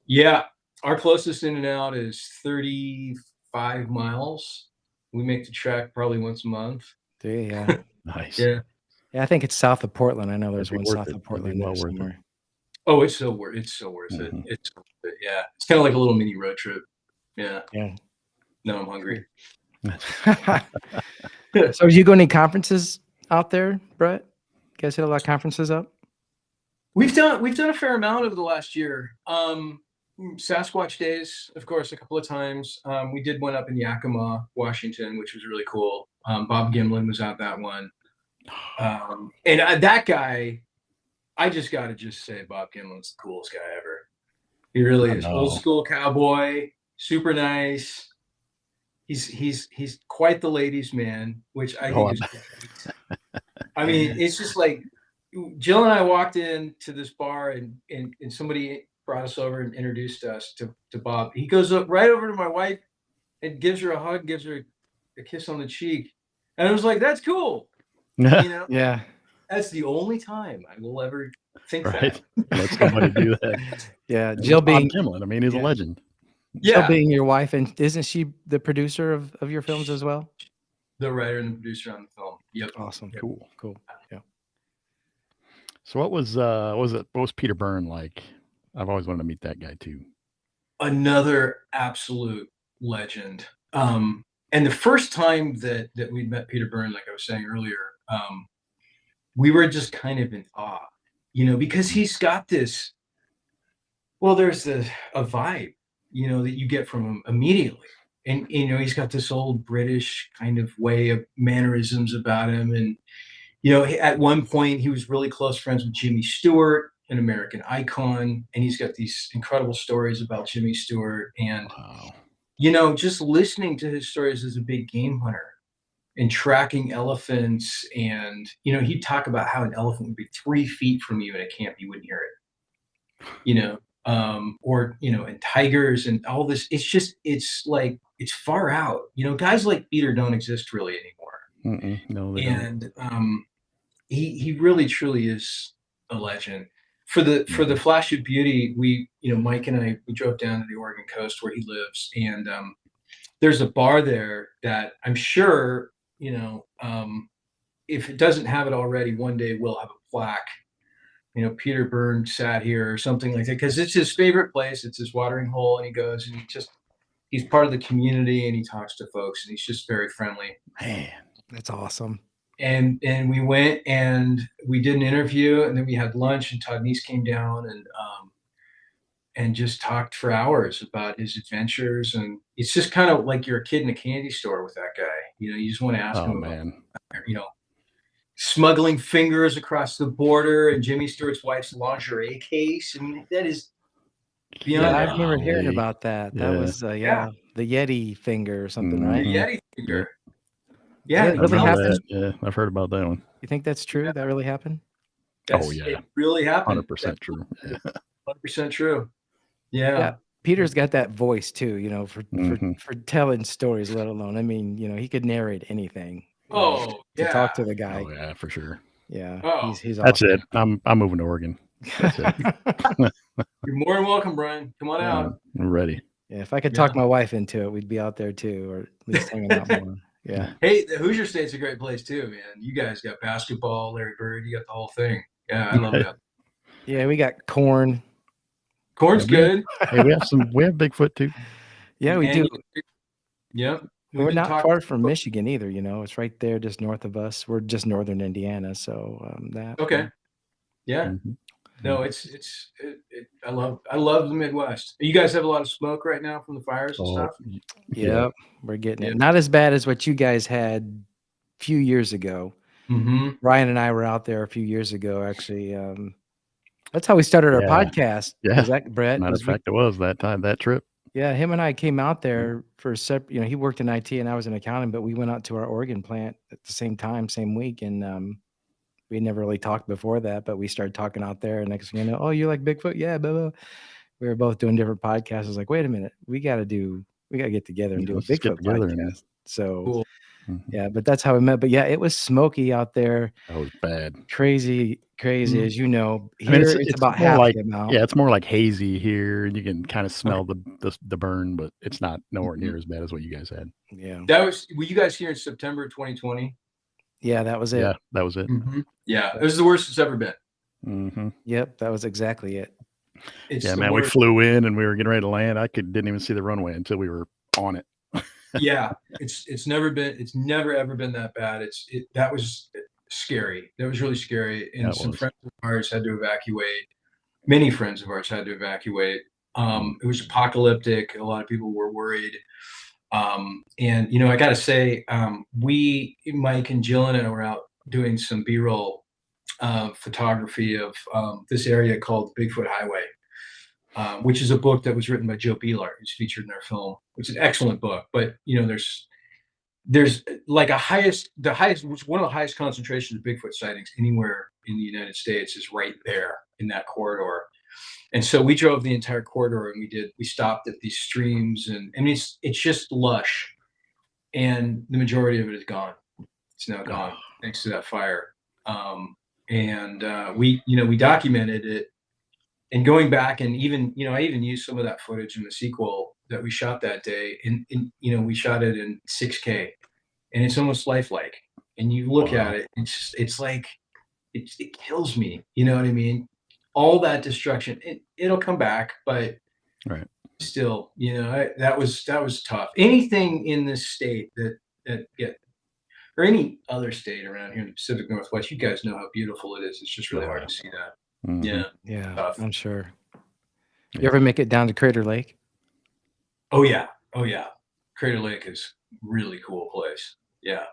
Yeah, our closest In-N-Out is 35 miles. We make the trek probably once a month. Do you? Yeah. Nice. Yeah. Yeah, I think it's south of Portland. I know there's That'd be one worth south it. of That'd be Portland well there worth it. somewhere. Oh, it's so worth it. It's so worth Mhm. it. It's so worth it. Yeah, it's kind of like a little mini road trip. Yeah. Yeah. No, I'm hungry. So, you go to any conferences out there, Brett? You guys hit a lot of conferences up? We've done a fair amount over the last year. Sasquatch Days, of course, a couple of times. We did one up in Yakima, Washington, which was really cool. Bob Gimlin was at that one. And that guy, I just got to say Bob Gimlin's the coolest guy ever. He really is. Old school cowboy, super nice. He's quite the ladies' man, which I think is great. I mean, it's just like Jill and I walked into this bar and somebody brought us over and introduced us to Bob. He goes up right over to my wife and gives her a hug, gives her a kiss on the cheek. And I was like, that's cool. Yeah. That's the only time I will ever think Right. that. Let somebody do that. Yeah. And Jill Bob being Gimlin, I mean, he's a legend. Jill being your wife, and isn't she the producer of your films as well? The writer and the producer on the film. Yep. Awesome. Yep. Cool. Yeah. So what was Peter Byrne like? I've always wanted to meet that guy too. Another absolute legend. And the first time that we met Peter Byrne, like I was saying earlier, we were just kind of in awe, because he's got this. Well, there's a vibe, that you get from him immediately, and he's got this old British kind of way of mannerisms about him, and at one point he was really close friends with Jimmy Stewart, an American icon, and he's got these incredible stories about Jimmy Stewart, and just listening to his stories as a big game hunter and tracking elephants, and he'd talk about how an elephant would be 3 feet from you in a camp, you wouldn't hear it, and tigers and all this. It's like it's far out. Guys like Peter don't exist really anymore. No, they don't. And he really truly is a legend. For the Flash of Beauty, Mike and I, we drove down to the Oregon coast where he lives, and there's a bar there that I'm sure, if it doesn't have it already, one day we'll have a plaque. Peter Byrne sat here or something like that, because it's his favorite place. It's his watering hole, and he goes and he's part of the community, and he talks to folks, and he's just very friendly. Man, that's awesome. And we went and we did an interview, and then we had lunch, and Todd Neese came down, and and just talked for hours about his adventures. And it's just kind of like you're a kid in a candy store with that guy. You just want to ask Oh him about, man. smuggling fingers across the border and Jimmy Stewart's wife's lingerie case. I mean, that is Yeah, beyond I every. remember hearing Golly. about that. That Yeah. was, Yeah, the Yeti finger or something, the right? Mhm. Yeti Yep. finger. Did Yeah, that and I he really remember tells us that. happen? Yeah, I've heard about that one. You think that's true? That really happened? Oh it yeah. really happened. That's 100% true. Yeah. 100% true. Yeah, Yeah. Peter's got that voice too, for Mhm. telling stories, let alone, I mean, he could narrate anything, Oh, to talk yeah. to the guy. Oh yeah, for sure. Yeah, Oh, he's That's awesome. it. I'm moving to Oregon. That's it. you're more than welcome, Brian. Come on Yeah. out. I'm ready. Yeah, if I could Yeah. talk my wife into it, we'd be out there too, or at least hanging out more. Yeah. Hey, the Hoosier State's a great place too, man. You guys got basketball, Larry Bird, you got the whole thing. Yeah, I love that. Yeah, we got corn. Corn's Yeah, good. Hey, we have Bigfoot too. Yeah, we do. Yep. And We've we're been not talking. far from Michigan either, it's right there just north of us. We're just northern Indiana, so, that Okay. Yeah. Mhm. No, I love the Midwest. You guys have a lot of smoke right now from the fires and Oh, stuff. yeah. Yep, we're getting Yeah. it. Not as bad as what you guys had a few years ago. Mm-hmm. Ryan and I were out there a few years ago, actually. That's how we started our Yeah. podcast. Yeah. Was that Brett? Matter of Was we? fact, it was that trip. Yeah, him and I came out there for separate. He worked in IT and I was in accounting, but we went out to our Oregon plant at the same time, same week, and we never really talked before that. But we started talking out there, and next thing you know, oh, you like Bigfoot? Yeah, blah, blah. We were both doing different podcasts. I was like, wait a minute, we got to get together and do a Let's just get Bigfoot together and podcast. So Cool. yeah, but that's how we met. But yeah, it was smoky out there. that was bad. Crazy, Mm. as you know. I mean, Here it's about more half like the amount. it's more like hazy here, and you can kind of smell the burn, but it's not nowhere Mhm. near as bad as what you guys had. Yeah. Were you guys here in September 2020? Yeah, that was it. Yeah, that was it. Mm-hmm. Yeah, it was the worst it's ever been. Mm-hmm. Yep, that was exactly it. It's Yeah, the man, we worst. flew in and we were getting ready to land. Didn't even see the runway until we were on it. Yeah, it's never ever been that bad. That was scary. That was really scary. And That some was. friends of ours had to evacuate. Many friends of ours had to evacuate. It was apocalyptic. A lot of people were worried. And I got to say, Mike and Jill and I were out doing some B-roll photography of this area called Bigfoot Highway, which is a book that was written by Joe Beelar, who's featured in our film. It's an excellent book, but there's like the highest, one of the highest concentrations of Bigfoot sightings anywhere in the United States is right there in that corridor. And so we drove the entire corridor and we stopped at these streams, and I mean it's just lush, and the majority of it is gone. It's now gone thanks to that fire. And we documented it, and going back, and even I even used some of that footage in the sequel that we shot that day, and we shot it in 6K, and it's almost lifelike. And you look at it, it's like it kills me. You know what I mean? All that destruction, it'll come back, but Right. still, that was tough. Anything in this state or any other state around here in the Pacific Northwest, you guys know how beautiful it is. It's just really hard to see that. Mhm. Yeah. Yeah, Tough. I'm sure. You Yeah. ever make it down to Crater Lake? Oh yeah. Crater Lake is a really cool place. Yeah.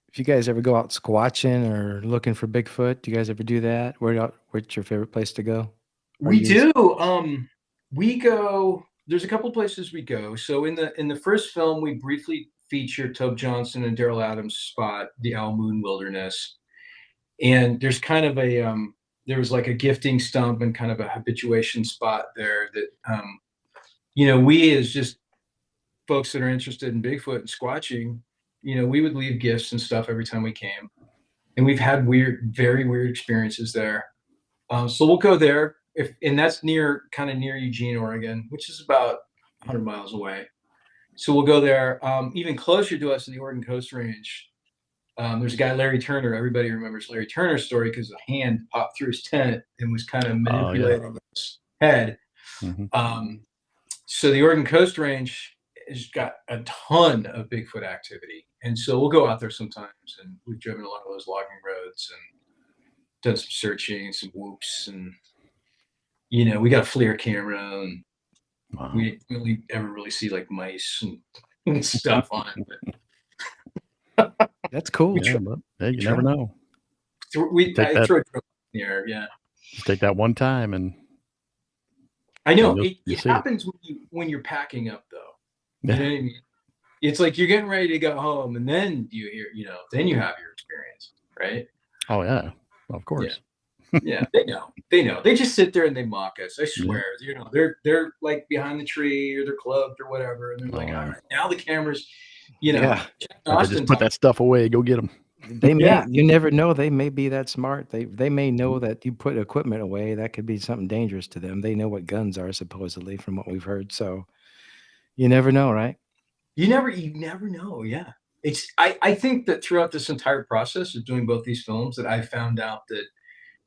If you guys ever go out squatching or looking for Bigfoot, do you guys ever do that? Where's your favorite place to go? We do. We go. There's a couple places we go. So in the first film, we briefly feature Tobe Johnson and Daryl Adams' spot, the Owl Moon Wilderness, and there's kind of there was like a gifting stump and kind of a habituation spot there that we, as just folks that are interested in Bigfoot and squatching, we would leave gifts and stuff every time we came, and we've had very weird experiences there. So we'll go there, and that's kind of near Eugene, Oregon, which is about 100 miles away. So we'll go there. Even closer to us in the Oregon Coast Range, there's a guy, Larry Turner. Everybody remembers Larry Turner's story because a hand popped through his tent and was kind of manipulating his head. Mhm. So the Oregon Coast Range has got a ton of Bigfoot activity, and so we'll go out there sometimes, and we've driven a lot of those logging roads and done some searching and some whoops, and we got a FLIR camera, and Wow. we only ever really see like mice and stuff on it. That's cool. Yeah, but hey, you never know. I throw it in the air. Yeah, Just take that one time, and I know you'll it see it. happens when you're packing up, though. Yeah. You know what I mean? It's like you're getting ready to go home, and then you hear, then you have your experience, right? Oh yeah, of course. Yeah, they know. They just sit there and they mock us. I swear. They're like behind the tree, or they're clubbed or whatever, and they're like, all right, now the cameras, Yeah. They just put that stuff away. Go get them. They may. You never know. They may be that smart. They may know that you put equipment away. That could be something dangerous to them. They know what guns are, supposedly, from what we've heard. So you never know, right? You never know. Yeah. I think that throughout this entire process of doing both these films, that I found out that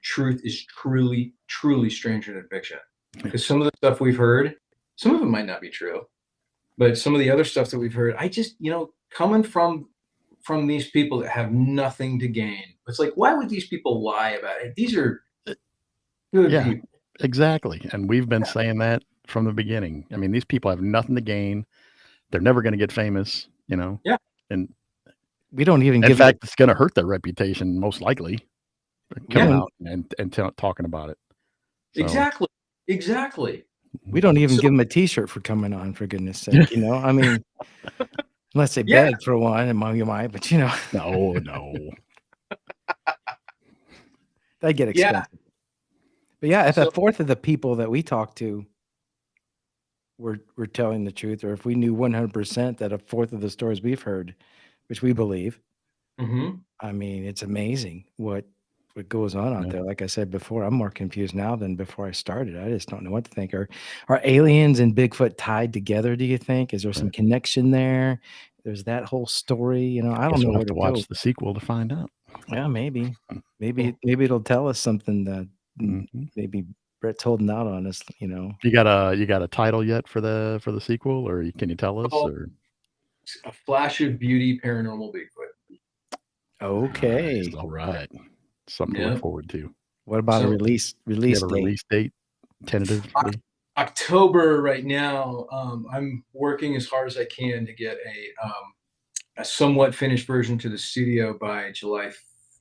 truth is truly, truly stranger than fiction. Because some of the stuff we've heard, some of it might not be true, but some of the other stuff that we've heard, I just, coming from these people that have nothing to gain, it's like, why would these people lie about it? These are good people. Exactly. And we've been saying that from the beginning. I mean, these people have nothing to gain. They're never going to get famous, Yeah. And we don't even in fact, it's going to hurt their reputation, most likely, coming out and talking about it. So. Exactly. We don't even give them a T-shirt for coming on, for goodness sake. I mean, unless they beg for one, and you might, but no, they get expensive. But yeah, if a fourth of the people that we talk to were telling the truth, or if we knew 100% that a fourth of the stories we've heard, which we believe, I mean, it's amazing what goes on out there. Like I said before, I'm more confused now than before I started. I just don't know what to think. Are aliens and Bigfoot tied together, do you think? Is there some connection there? There's that whole story. I don't know where to watch the sequel to find out. Yeah, maybe it'll tell us something that maybe Brett's holding out on us. You got a title yet for the sequel, or can you tell us? Or A Flash of Beauty, Paranormal Bigfoot. Okay. All right. Something to look forward to. What about a release date? Release date tentatively? October right now. I'm working as hard as I can to get a somewhat finished version to the studio by July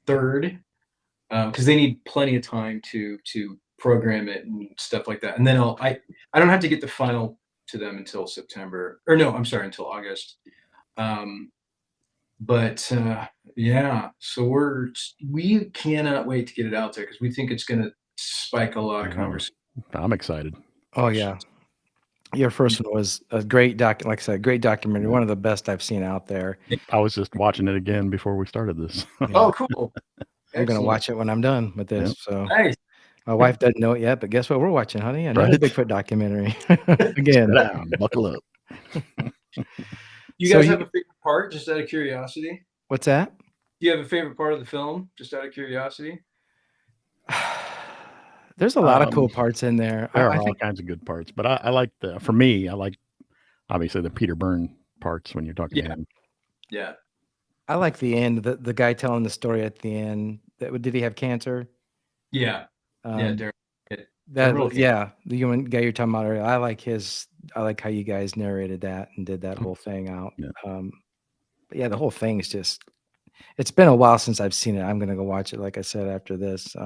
3rd, because they need plenty of time to program it and stuff like that. And then I don't have to get the final to them until September, or no, I'm sorry, until August. But yeah, so we cannot wait to get it out there, because we think it's going to spike a lot of conversation. I'm excited. Oh yeah, your first one was a great like I said, great documentary, one of the best I've seen out there. I was just watching it again before we started this. Oh, cool. I'm gonna watch it when I'm done with this. Yep. So nice. My wife doesn't know it yet, but guess what we're watching, honey? Another Bigfoot documentary. Again. Sit down, buckle up. You guys have a favorite part, just out of curiosity? What's that? Do you have a favorite part of the film, just out of curiosity? There's a lot of cool parts in there. There are all kinds of good parts, but I like for me, I like obviously the Peter Byrne parts when you're talking to him. Yeah. I like the end, the guy telling the story at the end. Did he have cancer? Yeah. The human guy you're talking about earlier. I like how you guys narrated that and did that whole thing out. Yeah. But yeah, the whole thing is it's been a while since I've seen it. I'm gonna go watch it, like I said, after this.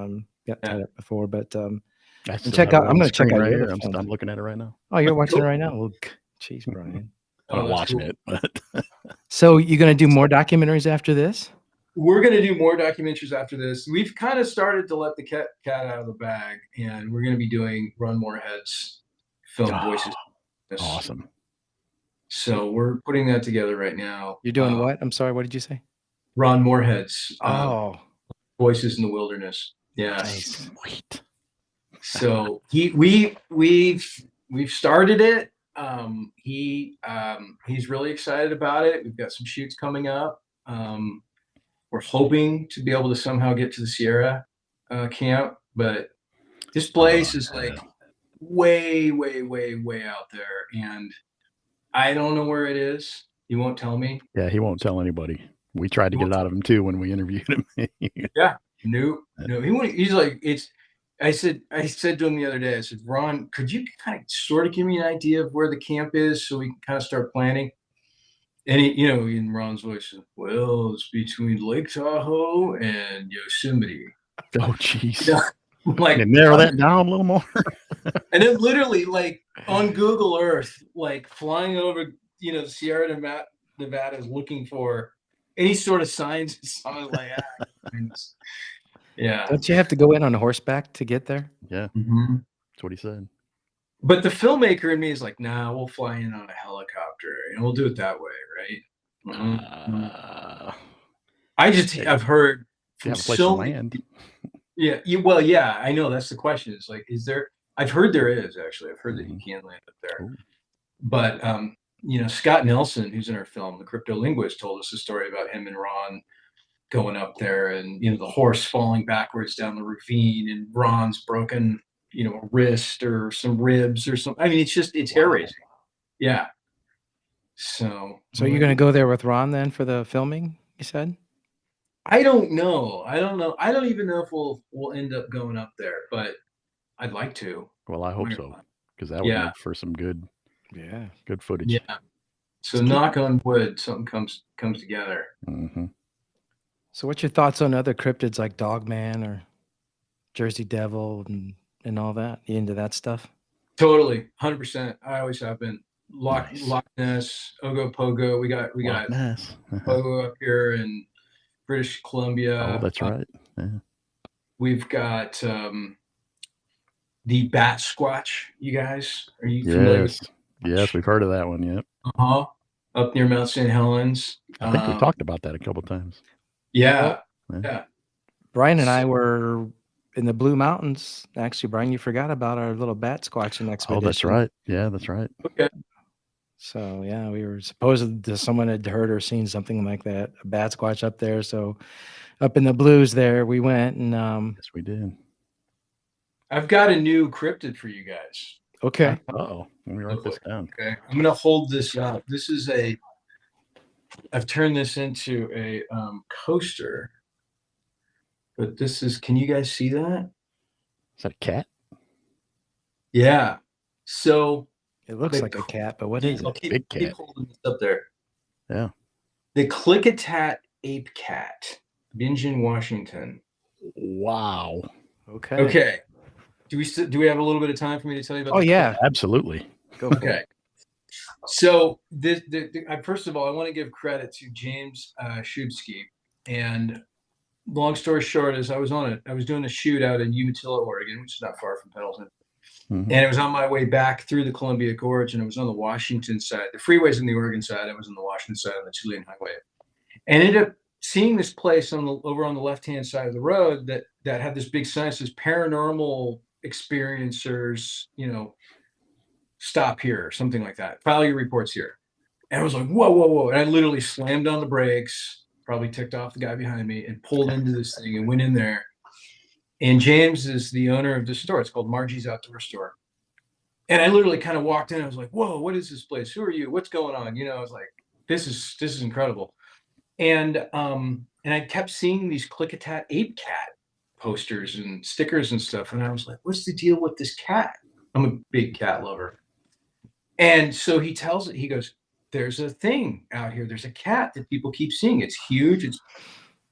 Got tied up before, but I'm gonna check out your films. I'm looking at it right now. Oh, you're watching it right now? Well, jeez, Brian. I'm watching it. But So you're gonna do more documentaries after this? We're going to do more documentaries after this. We've kind of started to let the cat out of the bag, and we're going to be doing Ron Moorhead's film voices. Awesome. So we're putting that together right now. You're doing what? I'm sorry. What did you say? Ron Moorhead's Voices in the Wilderness. Yeah. Nice. Sweet. So we've started it. He's really excited about it. We've got some shoots coming up. We're hoping to be able to somehow get to the Sierra camp, but this place is like way, way, way, way out there, and I don't know where it is. He won't tell me. Yeah, he won't tell anybody. We tried to get it out of him too when we interviewed him. Yeah, no. He won't. He's like, I said to him the other day, I said, Ron, could you kind of sort of give me an idea of where the camp is so we can kind of start planning? And he, in Ron's voice, said, well, it's between Lake Tahoe and Yosemite. Oh, jeez. You know, I'm like, Can you narrow that down a little more? and then literally like on Google Earth, like flying over, the Sierra Nevada is looking for any sort of signs. So I was like, yeah. Don't you have to go in on horseback to get there? Yeah, Mhm. that's what he said. But the filmmaker in me is like, nah, we'll fly in on a helicopter and we'll do it that way, right? I've heard You from have a place to so many. land. Yeah, yeah, I know that's the question. It's like, is there? I've heard there is actually. I've heard that you can land up there. Ooh. But Scott Nelson, who's in our film, the crypto linguist, told us a story about him and Ron going up there, and the horse falling backwards down the ravine, and Ron's broken, a wrist or some ribs or something. I mean, it's hair raising. Yeah. So you're going to go there with Ron then for the filming, you said? I don't know. I don't even know if we'll end up going up there, but I'd like to. Well, I hope so, because that would make for some good footage. Yeah. So knock on wood, something comes together. Mm-hmm. So what's your thoughts on other cryptids like Dogman or Jersey Devil and all that? You into that stuff? Totally, 100%. I always have been. Loch Ness, Ogopogo. We got Ness. Pogo up here in British Columbia. Oh, that's right. Yeah. We've got the Bat Squatch. You guys, are you familiar with that? Yes, we've heard of that one. Yep. Up near Mount St. Helens. I think we talked about that a couple of times. Yeah. Brian and I were in the Blue Mountains. Actually, Brian, you forgot about our little bat squatching expedition. Oh, that's right. Yeah, that's right. Okay. So yeah, we were supposed to someone had heard or seen something like that, a bat squatch up there. So up in the Blues there, we went and yes, we did. I've got a new cryptid for you guys. Okay. Uh-oh. Let me write this down. Okay. I'm gonna hold this up. This is I've turned this into a coaster. But this is, can you guys see that? Is that a cat? Yeah. So it looks like a cat, but what is it? Big cat. Keep holding this up there. Yeah. The Klickitat ape cat, Bingen, Washington. Wow. Okay. Do we have a little bit of time for me to tell you about? Oh yeah, absolutely. Go. Okay. So first of all, I want to give credit to James Shubsky. And long story short is I was doing a shoot out in Umatilla, Oregon, which is not far from Pendleton. Mm-hmm. And it was on my way back through the Columbia Gorge, and it was on the Washington side. The freeway's on the Oregon side. I was on the Washington side on the Chilean Highway. And ended up seeing this place over on the left-hand side of the road that had this big sign that says paranormal experiencers, stop here, or something like that. File your reports here. And I was like, whoa. And I literally slammed on the brakes, probably ticked off the guy behind me, and pulled into this thing and went in there. And James is the owner of this store. It's called Margie's Outdoor Store. And I literally kind of walked in. I was like, whoa, what is this place? Who are you? What's going on? I was like, this is incredible. And I kept seeing these Klickitat ape cat posters and stickers and stuff. And I was like, what's the deal with this cat? I'm a big cat lover. And so he goes, there's a thing out here. There's a cat that people keep seeing. It's huge.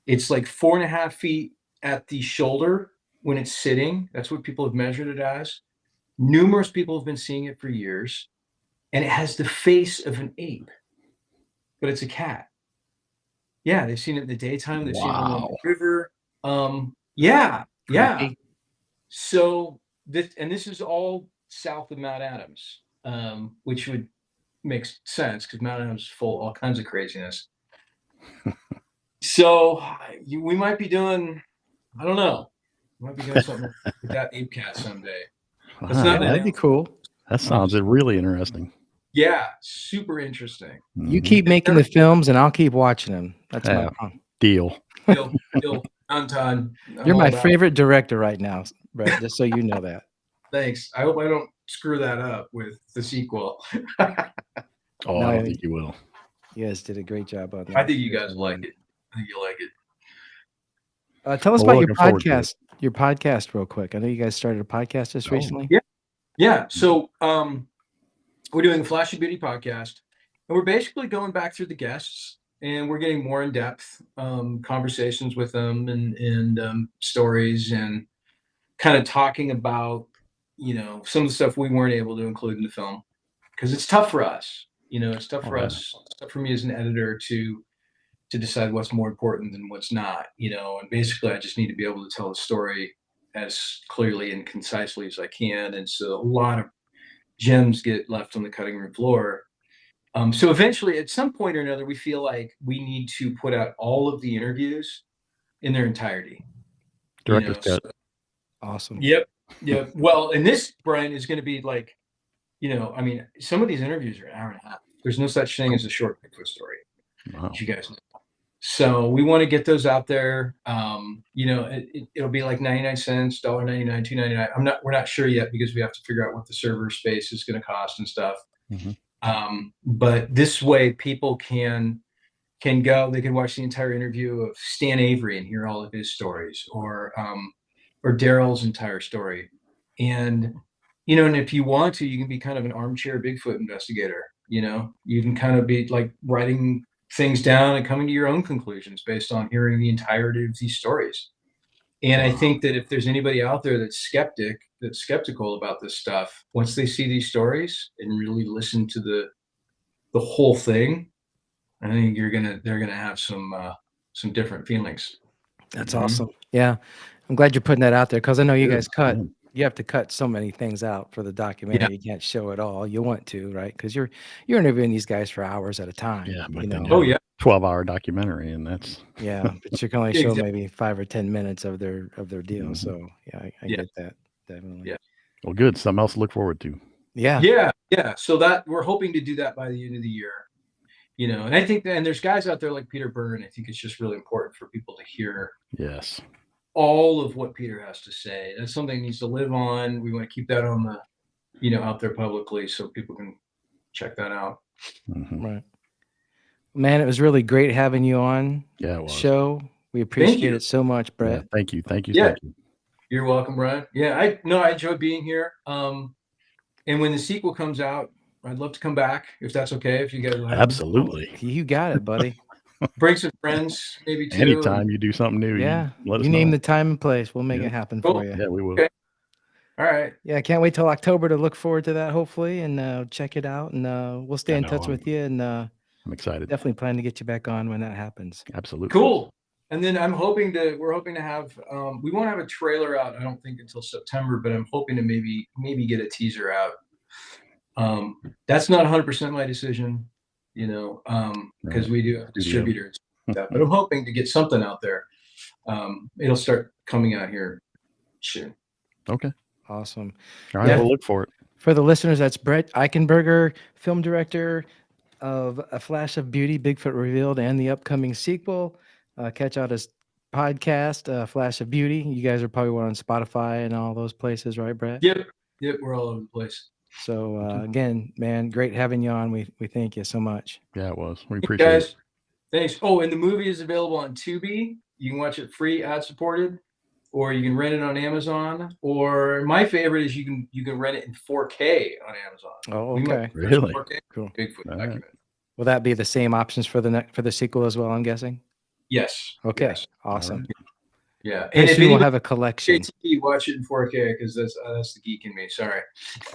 It's like 4.5 feet at the shoulder when it's sitting. That's what people have measured it as. Numerous people have been seeing it for years. And it has the face of an ape, but it's a cat. Yeah, they've seen it in the daytime. They've seen it along the river. Yeah. So this is all south of Mount Adams, which would make sense because Mount Adams is full of all kinds of craziness. So we might be doing, I don't know, we might be doing something with that ape cat someday. That'd be cool. That sounds really interesting. Yeah, super interesting. You keep making the films, and I'll keep watching them. That's my deal. Deal. Anton, you're my favorite director right now, Brett. Just so you know that. Thanks. I hope I don't screw that up with the sequel. I don't think you will. You guys did a great job on that. I think you guys like it. I think you like it. Tell us Well, about we're looking forward to it. your podcast real quick. I know you guys started a podcast just Oh, recently. Yeah. So we're doing a Flash of Beauty podcast, and we're basically going back through the guests, and we're getting more in depth conversations with them and stories, and kind of talking about some of the stuff we weren't able to include in the film because it's tough for us. It's tough Oh, for yeah. us. It's tough for me as an editor to decide what's more important than what's not. And basically, I just need to be able to tell the story as clearly and concisely as I can, and so a lot of gems get left on the cutting room floor. So eventually, at some point or another, we feel like we need to put out all of the interviews in their entirety. Director's cut. Awesome. Yep. Well, and this, Brian, is going to be like, I mean, some of these interviews are an hour and a half. There's no such thing as a short Bigfoot story. Wow. You guys know. So we want to get those out there. It'll be like 99 cents, $1.99, $2.99. We're not sure yet because we have to figure out what the server space is going to cost and stuff. But this way people can go, they can watch the entire interview of Stan Avery and hear all of his stories, or Daryl's entire story. And if you want to, you can be kind of an armchair Bigfoot investigator. You can kind of be like writing things down and coming to your own conclusions based on hearing the entirety of these stories. And I think that if there's anybody out there that's skeptical about this stuff, once they see these stories and really listen to the whole thing, I think they're gonna have some different feelings. That's awesome. Yeah. I'm glad you're putting that out there because I know you guys you have to cut so many things out for the documentary. You can't show it all. You want to, right? Because you're interviewing these guys for hours at a time. Yeah, but then 12-hour documentary, and that's but you can only show maybe 5 or 10 minutes of their deal. So I get that definitely. Yeah. Well, good. Something else to look forward to. Yeah. So that we're hoping to do that by the end of the year. And I think and there's guys out there like Peter Byrne. I think it's just really important for people to hear all of what Peter has to say. That's something that needs to live on. We want to keep that on the, out there publicly so people can check that out. Right. Man, it was really great having you on the show. We appreciate it so much, Brett. Yeah, thank you. Yeah. Thank you. You're welcome, Brian. Yeah, I enjoyed being here. And when the sequel comes out, I'd love to come back if that's okay. If you guys absolutely, you got it, buddy. Bring some friends, maybe too. Anytime you do something new, let us know. Name the time and place. We'll make it happen for you. Yeah, we will. Okay. All right. Yeah, I can't wait till October to look forward to that, hopefully, and check it out. And we'll stay in touch with you. And I'm excited. Definitely plan to get you back on when that happens. Absolutely. Cool. And then we're hoping to have, we won't have a trailer out, I don't think, until September, but I'm hoping to maybe get a teaser out. That's not 100% my decision, because we do have distributors. But I'm hoping to get something out there. It'll start coming out here soon. Okay. Awesome. All right, we'll look for it. For the listeners, that's Brett Eichenberger, film director of A Flash of Beauty, Bigfoot Revealed, and the upcoming sequel. Catch out his podcast, Flash of Beauty. You guys are probably on Spotify and all those places, right, Brett? Yep, we're all over the place. So again, man, great having you on. We thank you so much. Yeah, it was. We appreciate it. Thanks. Oh, and the movie is available on Tubi. You can watch it free, ad-supported, or you can rent it on Amazon. Or my favorite is you can rent it in 4K on Amazon. Oh, okay. Really? 4K Cool. Bigfoot document. Will that be the same options for the sequel as well, I'm guessing? Yes. Okay. Yes. Awesome. Right. Yeah. And if you will have a collection. Watch it in 4K because that's the geek in me. Sorry.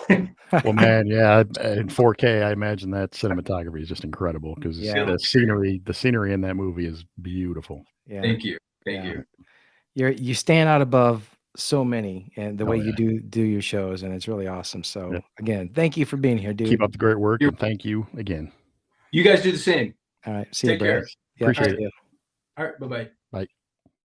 Well, man, yeah, in 4K, I imagine that cinematography is just incredible because the scenery in that movie is beautiful. Yeah. Thank you. Thank you. You stand out above so many, and the way you do your shows, and it's really awesome. So again, thank you for being here, dude. Keep up the great work, and thank you again. You guys do the same. All right. See you, Brett. Appreciate it. All right. Bye-bye. Bye.